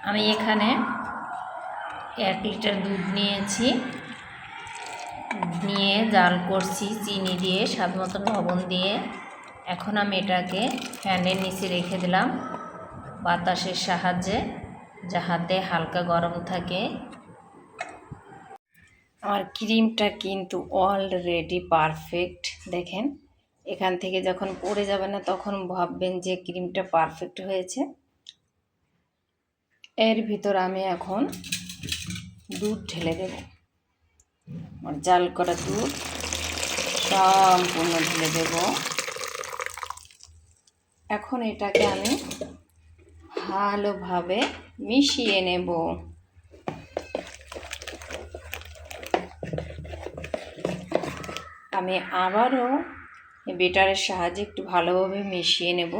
আমি এখানে 1 লিটার দুধ নিয়েছি, নিয়ে জাল করছি চিনি দিয়ে, স্বাদ মতো লবণ দিয়ে। এখন আমি এটাকে ফ্যানের নিচে রেখে দিলাম বাতাসের সাহায্যে, যাহাতে হালকা গরম থাকে। আমার ক্রিমটা কিন্তু অলরেডি পারফেক্ট। দেখেন, এখান থেকে যখন পড়ে যাবে না তখন ভাববেন যে ক্রিমটা পারফেক্ট হয়েছে। এর ভিতর আমি এখন দুধ ঢেলে দেব। আর জাল করা দুধ সম্পূর্ণ ঢেলে দেব। এখন এটাকে আমি ভালোভাবে মিশিয়ে নেব। আমি আবারও বেটারের সাহায্যে একটু ভালোভাবে মিশিয়ে নেব।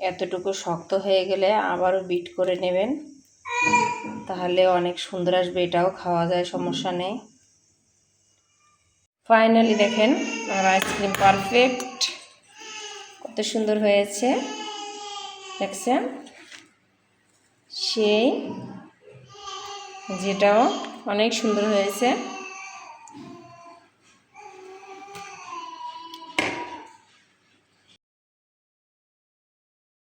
এতটুকু শক্ত হয়ে গেলে আবারও বিট করে নেবেন, তাহলে অনেক সুন্দর আসবে। এটাও খাওয়া যায়, সমস্যা নেই। ফাইনালি দেখেন আমার আইসক্রিম পারফেক্ট, কত সুন্দর হয়েছে দেখছেন। সেই যেটাও অনেক সুন্দর হয়েছে।